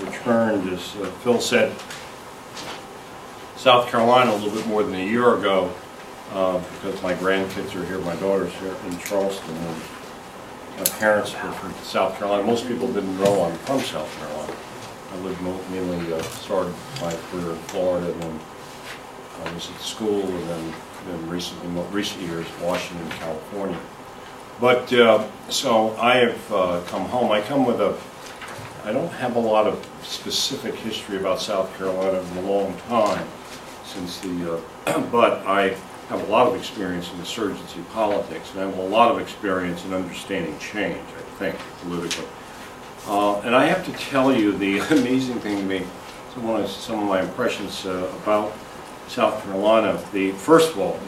returned, as Phil said, South Carolina a little bit more than a year ago, because my grandkids are here, my daughter's here in Charleston, and my parents were from South Carolina. Most people didn't know I'm from South Carolina. I lived mainly, started my career in Florida, and then I was at school, and then recent years, Washington, California. But, so I have come home. I come with I don't have a lot of specific history about South Carolina in a long time, but I have a lot of experience in insurgency politics, and I have a lot of experience in understanding change, I think, politically. And I have to tell you, the amazing thing to me, some of my impressions about South Carolina. First of all,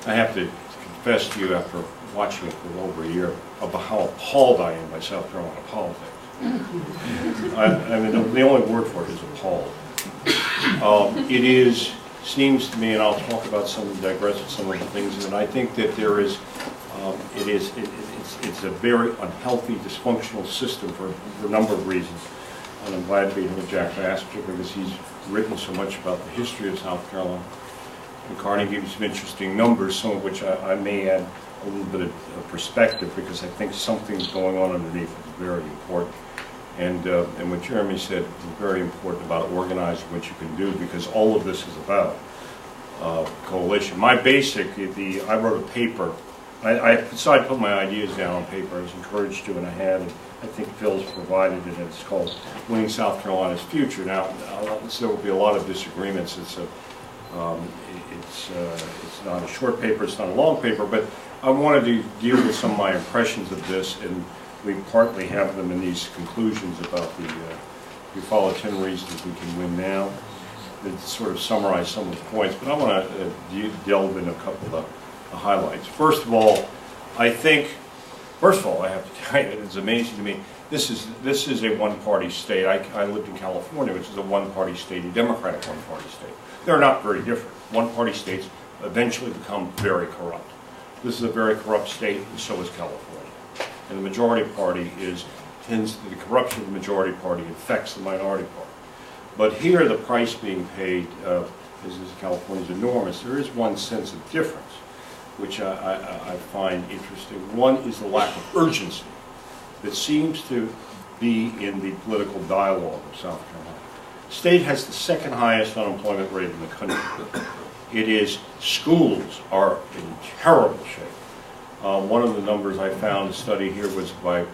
I have to confess to you, after watching it for over a year, about how appalled I am by South Carolina politics. I mean, the only word for it is appalled. Seems to me, and I'll digress with some of the things, and I think that there is, it's a very unhealthy, dysfunctional system for a number of reasons. And I'm glad to be here with Jack Bass, particularly because he's written so much about the history of South Carolina. And Carney gave you some interesting numbers, some of which I may add a little bit of perspective, because I think something's going on underneath that's very important. And what Jeremy said is very important about organizing what you can do, because all of this is about coalition. I wrote a paper. I decided to put my ideas down on paper. I was encouraged to, and I had. And I think Phil's provided it. It's called Winning South Carolina's Future. Now, there will be a lot of disagreements. It's not a short paper. It's not a long paper. But I wanted to deal with some of my impressions of this, and we partly have them in these conclusions about we follow 10 reasons we can win now. To sort of summarize some of the points, but I want to delve in a couple of the highlights. First of all, I have to tell you, it's amazing to me. This is a one-party state. I lived in California, which is a one-party state, a Democratic one-party state. They're not very different. One-party states eventually become very corrupt. This is a very corrupt state, and so is California. And the majority party the corruption of the majority party affects the minority party. But here, the price being paid, as California, is enormous. There is one sense of difference, which I find interesting. One is the lack of urgency that seems to be in the political dialogue of South Carolina. The state has the second highest unemployment rate in the country. Schools are in terrible shape. One of the numbers I found, a study here, was by a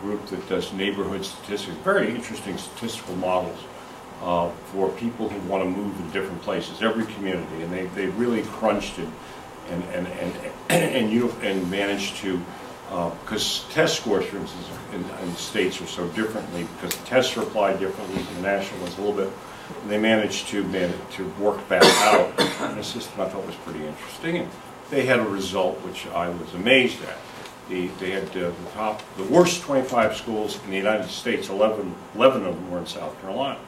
group that does neighborhood statistics, very interesting statistical models for people who want to move in different places, every community, and they really crunched it and managed to, because test scores, for instance, in the states are so differently, because the tests are applied differently than the national ones a little bit, and they managed to work that out in a system I thought was pretty interesting. And they had a result which I was amazed at. They had the worst 25 schools in the United States, 11 of them were in South Carolina.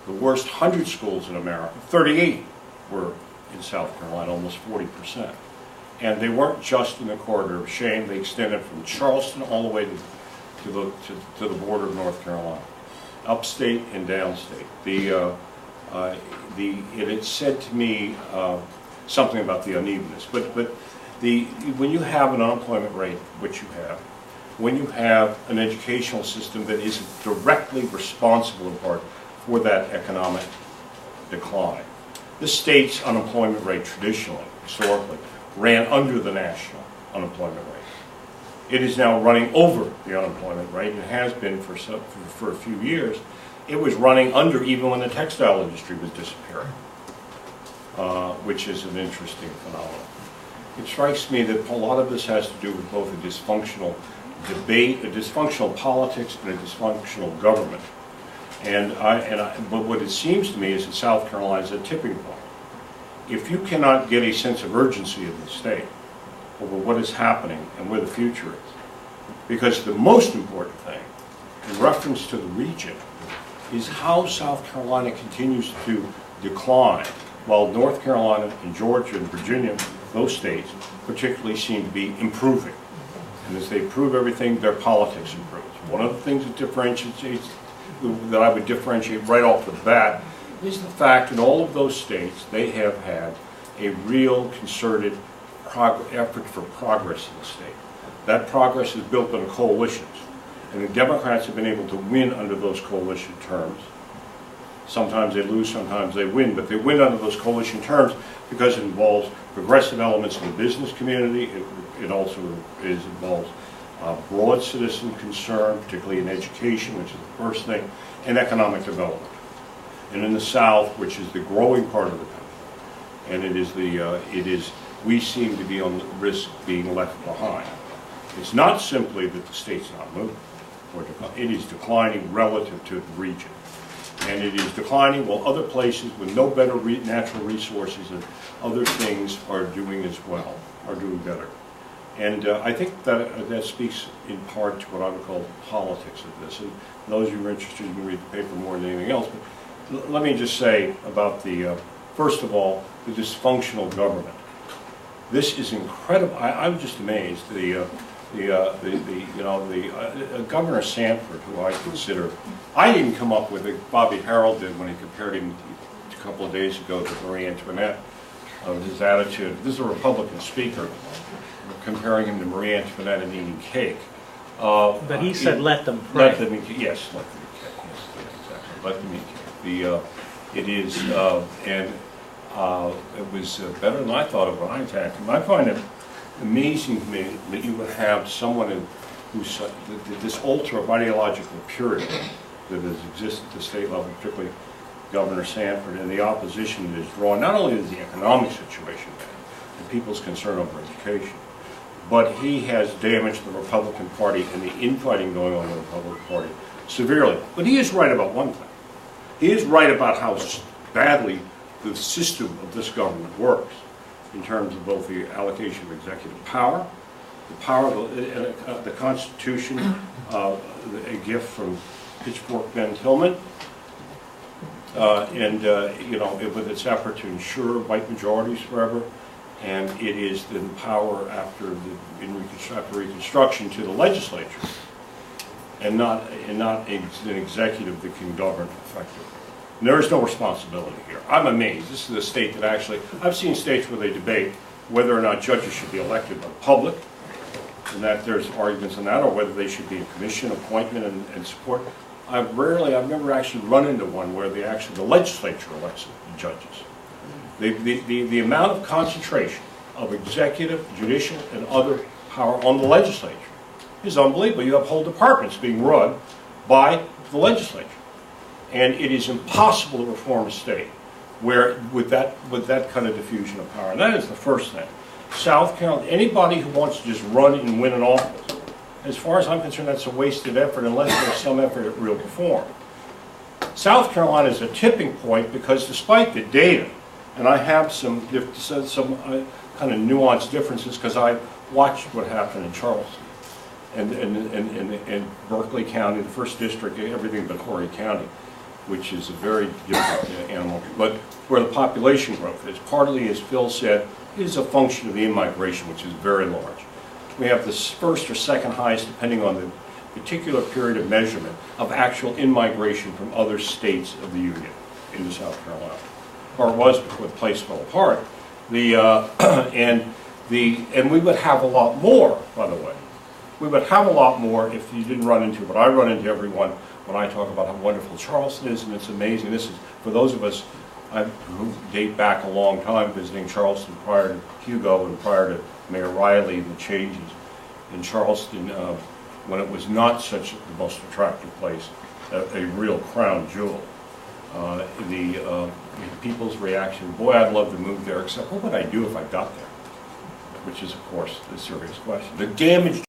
The worst 100 schools in America, 38 were in South Carolina, almost 40%. And they weren't just in the corridor of shame. They extended from Charleston all the way to the border of North Carolina, upstate and downstate. It said to me something about the unevenness. But when you have an unemployment rate, which you have, when you have an educational system that is directly responsible in part for that economic decline. The state's unemployment rate traditionally, historically, ran under the national unemployment rate. It is now running over the unemployment rate. It has been for a few years. It was running under even when the textile industry was disappearing, which is an interesting phenomenon. It strikes me that a lot of this has to do with both a dysfunctional debate, a dysfunctional politics, and a dysfunctional government. But what it seems to me is that South Carolina is a tipping point. If you cannot get a sense of urgency in the state over what is happening and where the future is, because the most important thing, in reference to the region, is how South Carolina continues to decline, while North Carolina and Georgia and Virginia, those states, particularly seem to be improving. And as they improve everything, their politics improves. One of the things that differentiates that I would differentiate right off the bat is the fact in all of those states they have had a real concerted effort for progress in the state. That progress is built on coalitions, and the Democrats have been able to win under those coalition terms. Sometimes they lose, sometimes they win, but they win under those coalition terms because it involves progressive elements in the business community. It also involves broad citizen concern, particularly in education, which is the first thing, and economic development. And in the South, which is the growing part of the country, and we seem to be on the risk of being left behind. It's not simply that the state's not moving, it is declining relative to the region. And it is declining while other places with no better natural resources and other things are doing as well, are doing better. And I think that speaks in part to what I would call the politics of this. And those of you who are interested, you can read the paper more than anything else. But let me just say about first of all, the dysfunctional government. This is incredible. I'm just amazed. Governor Sanford, who I consider, I didn't come up with it. Bobby Harrell did when he compared him a couple of days ago to Marie Antoinette, of his attitude. This is a Republican speaker comparing him to Marie Antoinette and eating cake. But he said, "Let them pray." Let them eat cake. Yes, let them eat cake. Yes, exactly. Let them eat cake. It was better than I thought of when I attacked him. I find it amazing to me that you would have someone who's this ultra of ideological purity that has existed at the state level, particularly Governor Sanford, and the opposition that is drawn not only to the economic situation and people's concern over education, but he has damaged the Republican Party and the infighting going on in the Republican Party severely. But he is right about one thing. He is right about how badly the system of this government works in terms of both the allocation of executive power, the power of the Constitution, a gift from Pitchfork Ben Tillman, with its effort to ensure white majorities forever, and it is the power after Reconstruction to the legislature, and not an executive that can govern effectively. And there is no responsibility here. I'm amazed. This is a state that actually, I've seen states where they debate whether or not judges should be elected by the public, and that there's arguments on that, or whether they should be a commission appointment and support. I've never actually run into one where the legislature elects the judges. The amount of concentration of executive, judicial, and other power on the legislature is unbelievable. You have whole departments being run by the legislature. And it is impossible to reform a state with that kind of diffusion of power. And that is the first thing. South Carolina, anybody who wants to just run and win an office, as far as I'm concerned, that's a wasted effort unless there's some effort at real reform. South Carolina is a tipping point because despite the data, and I have some kind of nuanced differences because I watched what happened in Charleston and Berkeley County, the first district, everything but Horry County, which is a very different animal, but where the population growth is. Partly, as Phil said, is a function of the in-migration, which is very large. We have the first or second highest, depending on the particular period of measurement, of actual in-migration from other states of the Union into South Carolina. Or it was before the place fell apart. And we would have a lot more, by the way. We would have a lot more if you didn't run into what I run into everyone when I talk about how wonderful Charleston is, and it's amazing. This is, for those of us who date back a long time visiting Charleston prior to Hugo and prior to Mayor Riley and the changes in Charleston, when it was not such the most attractive place, a real crown jewel. People's reaction, boy, I'd love to move there, except what would I do if I got there? Which is, of course, the serious question. The damage